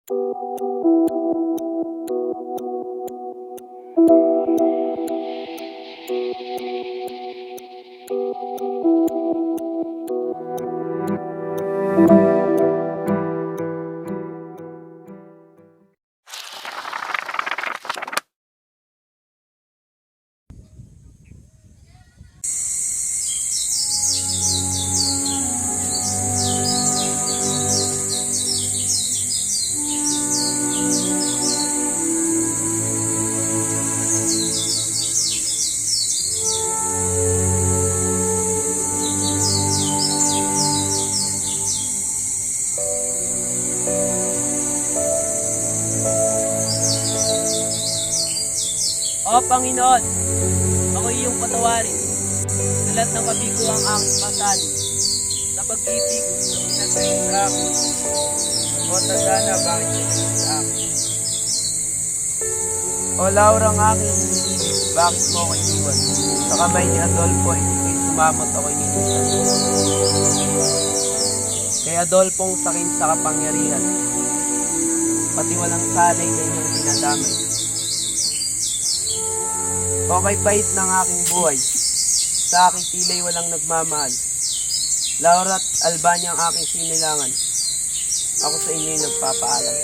O Panginoon, ako iyong patawarin sa lahat ng kabiguang aking pasali, sa pag-ibig na pinagkain sa akin. O tadhana, bakit pinagkain sa akin? O Laura ng aking inibig, bakit mo ako iniwan? Sa kamay ni Adolfo, ito'y sumamot ako'y nilisan. Kay Adolfong sakin sa kapangyarihan, pati walang salay kanyang dinadamay. O kay pahit ng aking buhay, sa aking tilay walang nagmamahal. Laura at Albania ang aking sinilangan, ako sa inyo'y nagpapaalam.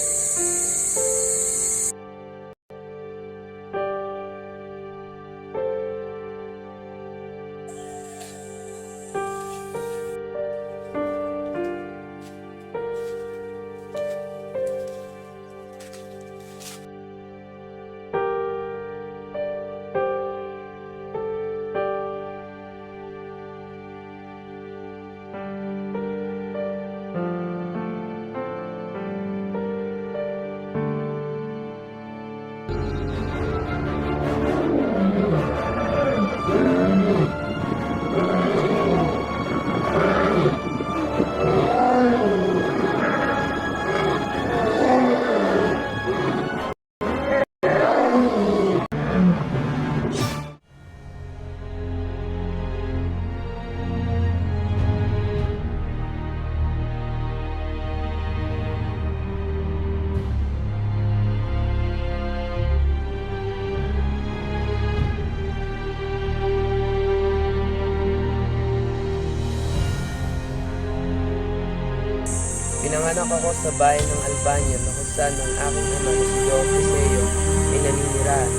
Pinanganak ako sa bayan ng Albania na kung saan ang aking ama na si Joseo ay naninirahan.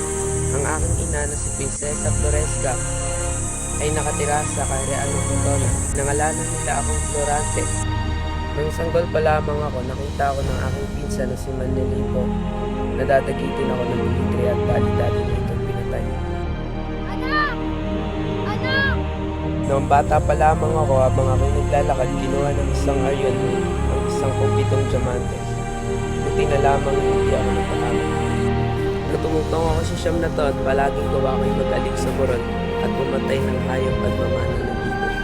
Ang aking ina na si Prinsesa Floresca ay nakatira sa Kaharian ng Cortona. Nangalanan nila akong Florante. Nang sanggol pa lamang ako, nakita ko ng aking pinsan na si Manelipo. Nadadagitin ako ng military at dali-dali na itong pinatay. Anak! Anak! Noong bata pa lamang ako, habang ako'y naglalakad, kinuha ng isang ayon ang isang kumpitong diamante. Buti na lamang hindi ako napahamak. Natungutong ako sa siyam na taon, palaging gawa ko'y mag-alik sa buron at pumatay ng hayop at mamana ng ibon.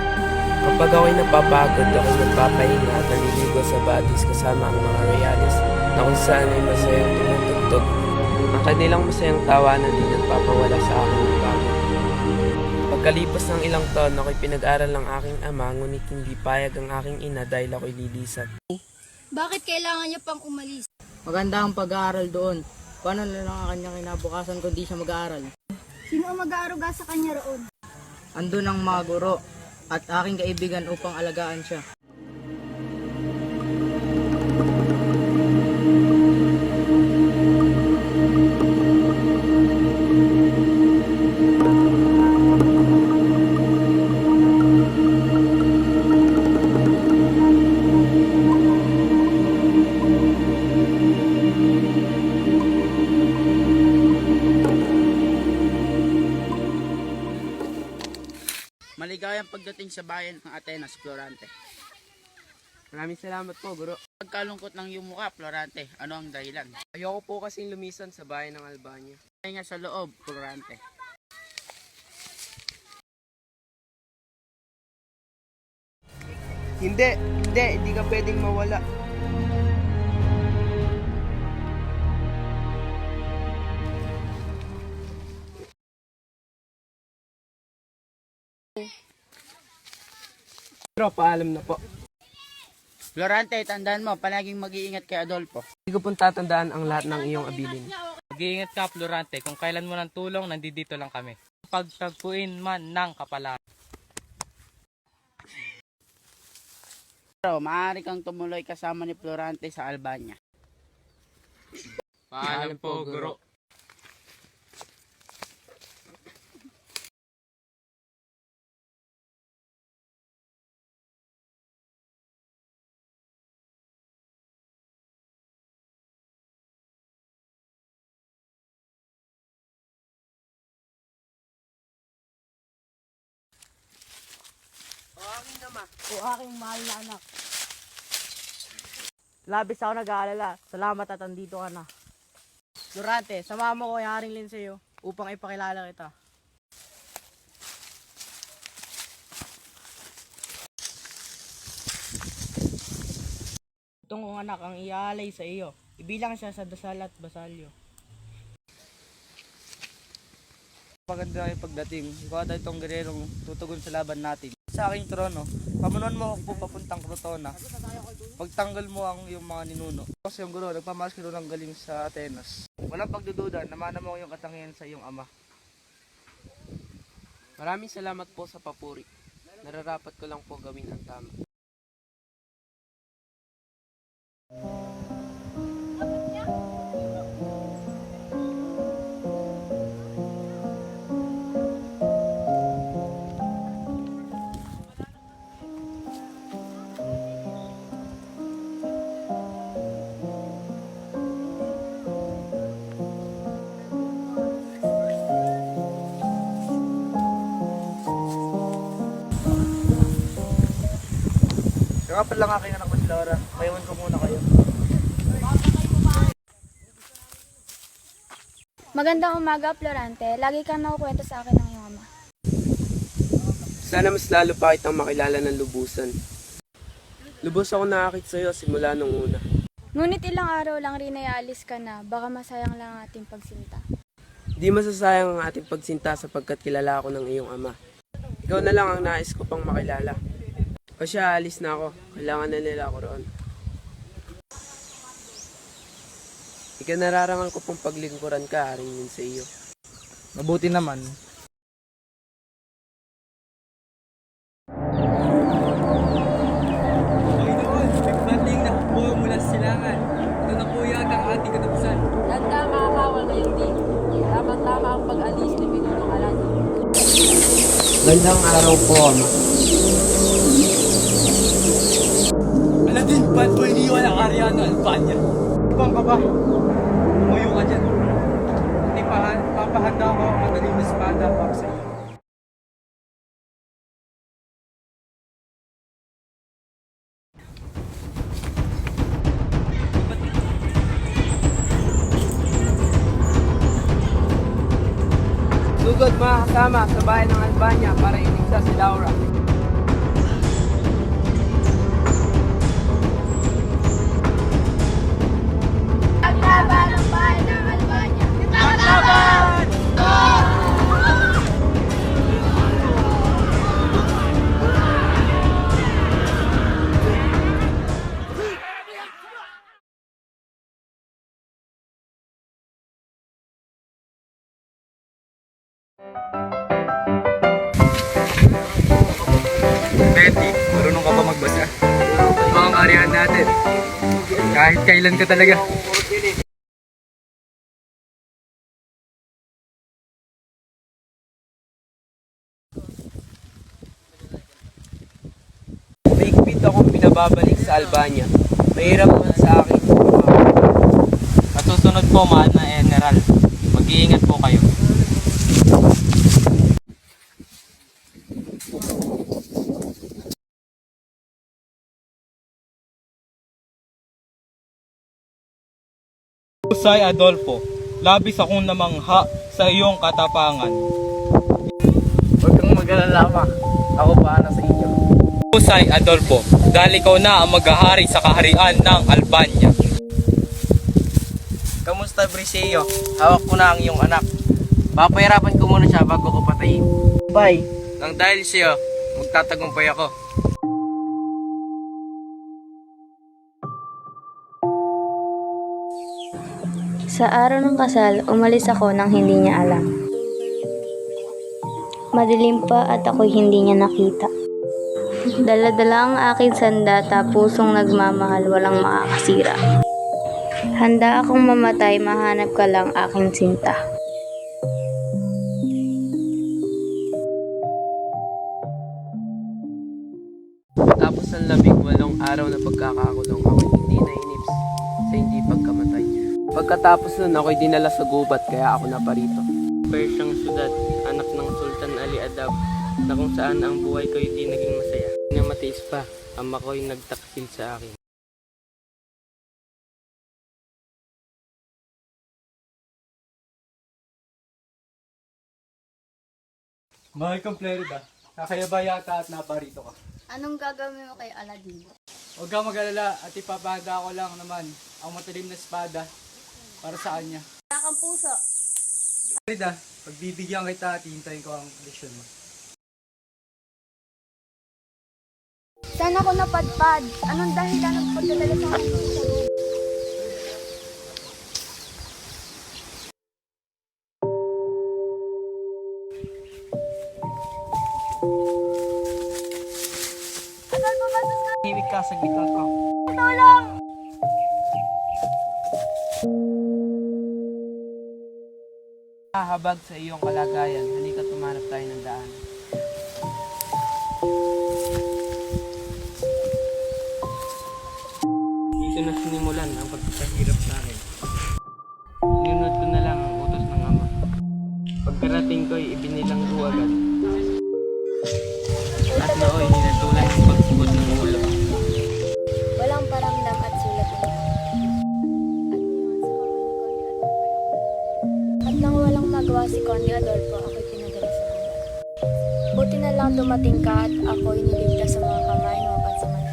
Kapag ako'y napapagod, ako'y nagpapahinga at naliligo sa badis kasama ang mga royalis na kung saan ay masayang tumutugtog. Ang kanilang masayang tawanan din nagpapawala sa akin ng bago. Pagkalipas ng ilang taon, ako'y pinag-aral ng aking ama, ngunit hindi payag ang aking ina dahil ako'y lilisan. Bakit kailangan niya pang umalis? Maganda ang pag-aaral doon. Paano na lang ang kanyang kinabukasan kung di siya mag-aaral? Sino ang mag-aaruga sa kanya roon? Andun ang mga guro at aking kaibigan upang alagaan siya. Maligayang pagdating sa bayan ng Atenas, Florante. Maraming salamat po, guro. Pagkalungkot ng iyong mukha, Florante, ano ang dahilan? Ayoko po kasing lumisan sa bayan ng Albania. Ay nga sa loob, Florante. Hindi ka pwedeng mawala. Pero paalam na po. Florante, tandaan mo, palaging mag-iingat kay Adolfo. Hindi ko pong tatandaan ang lahat ng iyong abilin. Mag-iingat ka, Florante. Kung kailan mo ng tulong, nandito lang kami. Pagtagpuin man ng kapalaan. Pero maaari kang tumuloy kasama ni Florante sa Albania. Paalam po, guro. O aking mahal na anak. Labis ako nag-aalala. Salamat at andito ka na. Florante, samahan mo ko yung Haring Linseo upang ipakilala kita. Itong kong anak ang iaalay sa iyo. Ibilang siya sa dasal at basalyo. Paganda yung pagdating, ikaw at itong gererong tutugon sa laban natin. Sa aking trono, pamunuan mo ako papuntang Crotona. Pagtanggal mo ang iyong mga ninuno. Kasi yung guro, nagpamalas ka ng galing sa Atenas. Walang pagdududa, namana mo ang iyong katangian sa iyong ama. Maraming salamat po sa papuri. Nararapat ko lang po gawin ang tama. Kaya pala nga kayo anak ko si Laura, mayawan ko muna kayo. Magandang umaga, Florante. Lagi kang nakukwento sa akin ng iyong ama. Sana mas lalo pa kitang makilala ng lubusan. Lubos ako nakakit sa'yo simula nung una. Ngunit ilang araw lang rin ay aalis ka na. Baka masayang lang ang ating pagsinta. Di masasayang ang ating pagsinta sapagkat kilala ako ng iyong ama. Ikaw na lang ang nais ko pang makilala. O siya, alis na ako. Kailangan na nila ako roon. Ika nararangal ko pong paglingkuran ka, Haring Linseo. Mabuti naman. Panginoon, nagbanting na buo mula sa silangan. Ito na po yata ang ating katapusan. Ganda mga kawal ngayong din. Tamang-tama ang pag-alis ni Pinunong Alani. Gandang araw po, ama. Aladin, ba't mo iniwan ang Ariano Albania? Ibang ka ba? Umuyo ka dyan. Papahanda ako ang madaling na espada para sa iyo. Sugod mga kasama sa bayan ng Albania para iligtas si Laura. Paglaban ng bayan ng Albania! Paglaban! Betty, marunong ka ba magbasa? Ito ang arihan natin. Kahit kailan ka talaga. Maigpit akong pinababalik sa Albania. Mahirap man sa akin. At susunod po, mahal na General. Mag-iingat po kayo. Husay Adolfo, labis akong namangha sa iyong katapangan. Huwag kang mag-alala ma. Ako paano sa inyo. Husay Adolfo, dahil ikaw na ang maghahari sa kaharian ng Albania. Kamusta Briseo? Hawak ko na ang iyong anak. Papahirapan ko muna siya bago ko patayin. Bye. Nang dahil siya, magtatagumpay ako. Sa araw ng kasal, umalis ako nang hindi niya alam. Madilim pa at ako'y hindi niya nakita. Dala-dala ang aking sandata, pusong nagmamahal, walang makakasira. Handa akong mamatay, mahanap ka lang aking sinta. Tapos ng 18 araw na pagkakakulong, ako'y hindi nainip sa hindi pagkamatay. Pagkatapos nun, ako'y dinala sa gubat, kaya ako naparito. Persyang syudad, anak ng Sultan Ali Adab, na kung saan ang buhay ko'y di naging masaya. Namatiis pa, ama ko'y nagtaksil sa akin. Mahal kong Florida. Kakayaba yata at naparito ka. Anong gagawin mo kay Aladdin? Huwag kang mag-alala at ipapahanda ko lang naman ang matalim na espada para sa kanya. Kang puso. Florida, pagbibigyan kita at hintayin ko ang desisyon mo. Saan ako napadpad? Anong dahilan ng pagdadala sa akin sa loob? Himik ka, saglit lang to. Hahabag sa iyong kalagayan, halika tumanap tayo ng daan. Dito na sinimulan ang pagpapahirap sa akin. Linunod ko na lang ang utos ng ama. Pagkarating ko'y ibinilang ko agad. At nooy hinatulan ang pagsugot ng ulo. Walang paramdam at sulat na at nang walang magawa si Conde Adolfo, ako'y pinadala sa gubat. Buti na lang dumating ka at ako'y niligtas sa mga kamay ng mapansamantala.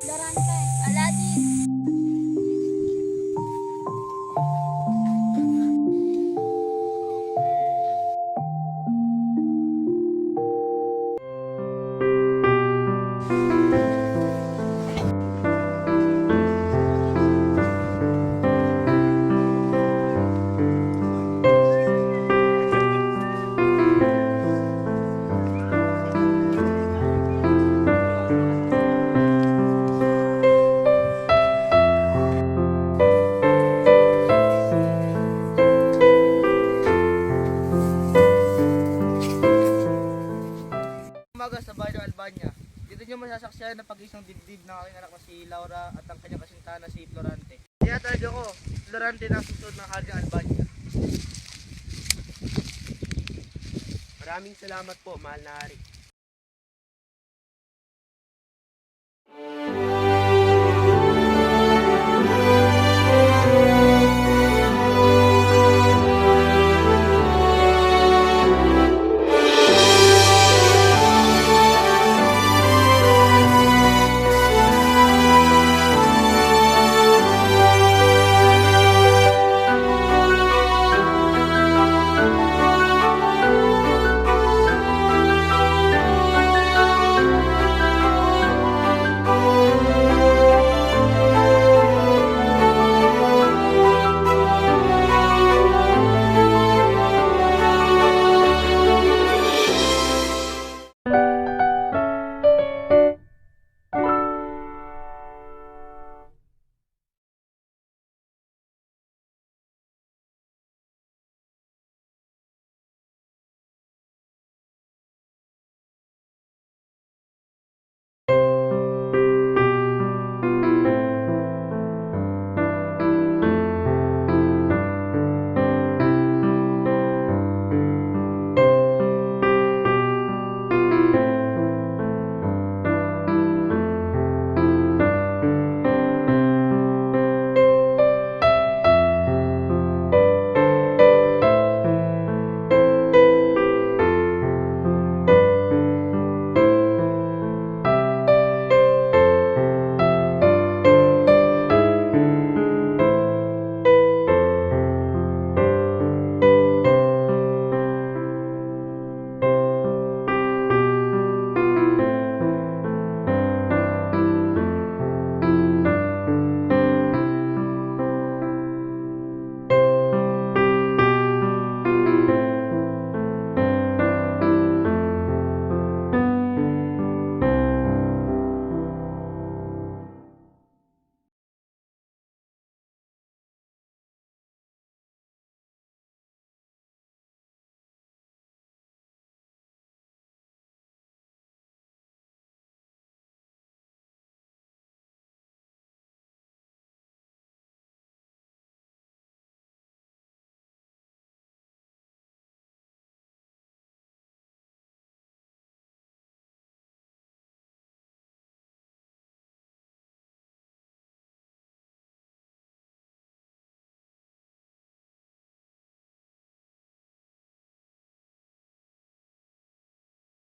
Lorante, Aladdin! Umaga sa bayan ng Albania. Dito nyo masasaksiyan ng pag-isang dibdib ng aking anak na si Laura at ang kanyang kasintahan na si Florante. Kaya talaga ko, Florante na susunod ng hari ng Albania. Maraming salamat po, mahal na hari.